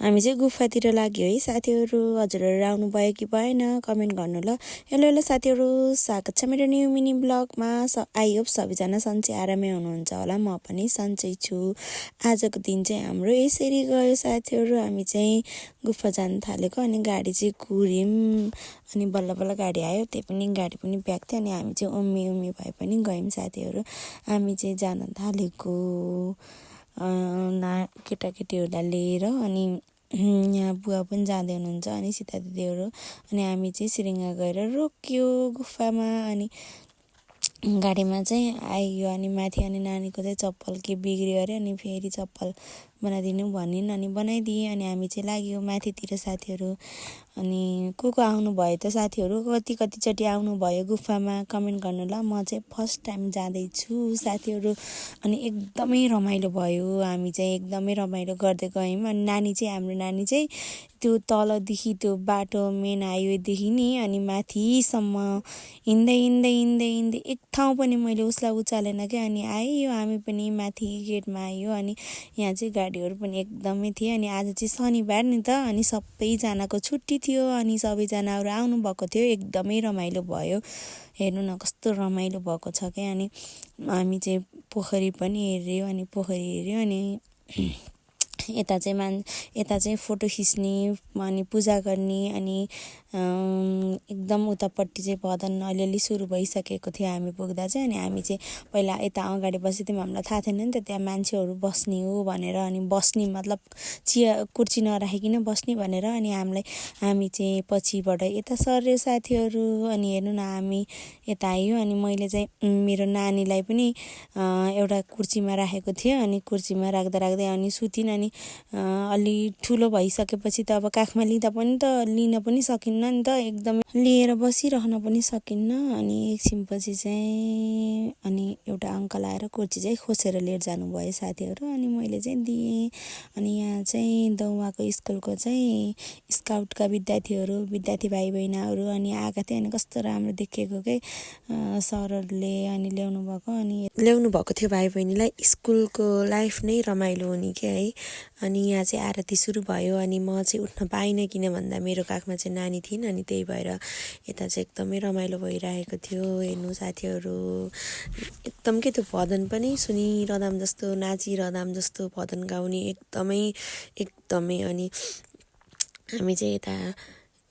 हामी चाहिँ गुफातिर लाग्यो है साथीहरू। हजुरहरू आउनु भयो कि भएन कमेन्ट गर्नु ल। हेलो हेलो साथीहरू, स्वागत छ मेरो न्यू मिनी ब्लगमा। आई होप सबैजना सन्चै आरामै हुनुहुन्छ होला। म पनि सन्चै छु। आजको दिन चाहिँ हाम्रो यसरी गयो साथीहरू। हामी चाहिँ गुफा जान थालेको अनि गाडी चाहिँ कुर्यौँ अनि बल्ल बल्ल गाडी आयो। त्यही पनि गाडी पनि ब्याक थियो अनि हामी चाहिँ उम्मी भए पनि गयौँ साथीहरू। हामी चाहिँ जान थालेको केटाकेटीहरूलाई लिएर अनि यहाँ बुवा पनि जाँदै हुनुहुन्छ अनि सीता दिदीहरू। अनि हामी चाहिँ सिरिङ्गा गएर रोक्यो गुफामा अनि गाडीमा चाहिँ आइयो अनि माथि अनि नानीको चाहिँ चप्पल के बिग्रियो अरे अनि फेरि चप्पल बनाइदिनु भनिन् अनि बनाइदिएँ अनि हामी चाहिँ लाग्यो माथितिर साथीहरू। अनि को आउनुभयो त साथीहरू, कतिचोटि आउनुभयो गुफामा कमेन्ट गर्नु ल। म चाहिँ फर्स्ट टाइम जाँदैछु साथीहरू अनि एकदमै रमाइलो भयो। हामी चाहिँ एकदमै रमाइलो गर्दै गयौँ अनि नानी चाहिँ हाम्रो नानी चाहिँ त्यो तलदेखि त्यो बाटो मेन हाइवेदेखि नि अनि माथिसम्म हिँड्दै एक ठाउँ पनि मैले उसलाई उचालेन क्या। अनि आयो हामी पनि माथि गेटमा आयो अनि यहाँ चाहिँ गाडीहरू पनि एकदमै थिए। अनि आज चाहिँ शनिबार नि त अनि सबैजनाको छुट्टी थियो अनि सबैजनाहरू आउनुभएको थियो। एकदमै रमाइलो भयो। हेर्नु न कस्तो रमाइलो भएको छ क्या। अनि हामी चाहिँ पोखरी पनि हेऱ्यो अनि पोखरी हेऱ्यो अनि यता चाहिँ फोटो खिच्ने अनि पूजा गर्ने अनि एकदम उतापट्टि चाहिँ भदन अलिअलि सुरु भइसकेको थियो हामी पुग्दा चाहिँ। अनि हामी चाहिँ पहिला यता अगाडि बसेको थियौँ, हामीलाई थाहा थिएन नि त त्यहाँ मान्छेहरू बस्ने हो भनेर। अनि बस्ने मतलब कुर्सी नराखिकन बस्ने भनेर अनि हामी चाहिँ पछिबाट यता सर्यो साथीहरू। अनि हेर्नु न हामी यता आयो अनि मैले चाहिँ मेरो नानीलाई पनि एउटा कुर्सीमा राखेको थिएँ अनि कुर्सीमा राख्दै अनि सुतिन्। अनि अलि ठुलो भइसकेपछि त अब काखमा लिँदा पनि त लिन पनि सकिन्न नि त, एकदमै लिएर बसिरहन पनि सकिन्न। अनि एकछिनपछि चाहिँ अनि एउटा अङ्कल आएर कुर्सी चाहिँ खोसेर लिएर जानुभयो साथीहरू। अनि मैले चाहिँ दिएँ अनि यहाँ चाहिँ दौवाको स्कुलको चाहिँ स्काउटका विद्यार्थी भाइ बहिनीहरू अनि आएका थिए। अनि कस्तो राम्रो देखेको के सरहरूले अनि ल्याउनु भएको थियो भाइ बहिनीलाई। स्कुलको लाइफ नै रमाइलो हुने क्या है। अनि यहाँ चाहिँ आरती सुरु भयो अनि म चाहिँ उठ्न पाइनँ किन भन्दा मेरो काखमा चाहिँ नानी थिइन् अनि त्यही भएर यता चाहिँ एकदमै रमाइलो भइरहेको थियो। हेर्नु साथीहरू एकदम के त्यो भजन पनि सुनिरहँदा जस्तो नाचिरहँदा जस्तो भजन गाउने एकदमै। अनि हामी चाहिँ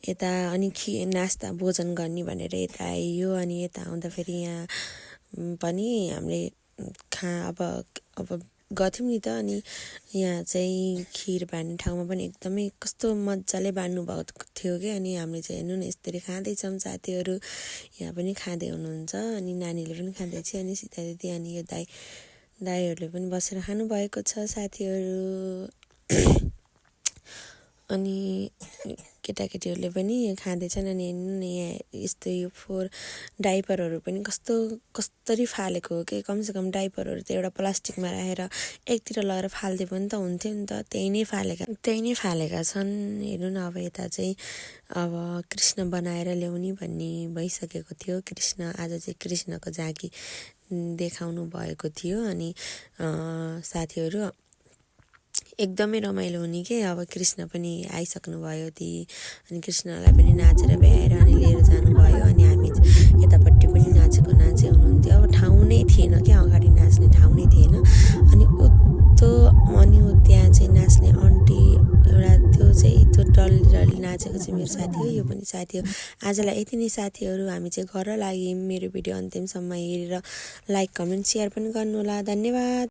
यता अनि नास्ता भोजन गर्ने भनेर यता आइयो। अनि यता आउँदाखेरि यहाँ पनि हामीले अब गथ्यौँ नि त। अनि यहाँ चाहिँ खिर बाँड्ने ठाउँमा पनि एकदमै कस्तो मजाले बाँड्नु भएको थियो कि। अनि हामीले चाहिँ हेर्नु न यसरी खाँदैछौँ साथीहरू, यहाँ पनि खाँदै हुनुहुन्छ अनि नानीले पनि खाँदैछ अनि सीता दिदी अनि यो दाईहरूले पनि बसेर खानुभएको छ साथीहरू। अनि केटाकेटीहरूले पनि खाँदैछन्। अनि हेर्नु न यहाँ यस्तो यो डाइपरहरू पनि कस्तरी फालेको हो कि। कमसेकम डाइपरहरू त एउटा प्लास्टिकमा राखेर एकतिर लगेर फाल्दै पनि त हुन्थ्यो नि त, त्यही नै फालेका छन्। हेर्नु न अब यता चाहिँ अब कृष्ण बनाएर ल्याउने भन्ने भइसकेको थियो। आज चाहिँ कृष्णको झाँकी देखाउनु भएको थियो। अनि साथीहरू एकदमै रमाइलो हुने के। अब कृष्ण पनि आइसक्नु भयो अनि कृष्णलाई पनि नाचेर भ्याएर अनि लिएर जानुभयो। अनि हामी यतापट्टि पनि नाचेकै हुनुहुन्थ्यो। अब ठाउँ नै थिएन क्या, अगाडि नाच्ने ठाउँ नै थिएन। अनि त्यहाँ चाहिँ नाच्ने आन्टी एउटा त्यो डल्ली नाचेको चाहिँ मेरो साथी हो, यो पनि साथी हो। आजलाई यति नै साथीहरू, हामी चाहिँ घर लाग्यौँ। मेरो भिडियो अन्तिमसम्म हेरेर लाइक कमेन्ट सेयर पनि गर्नु होला। धन्यवाद।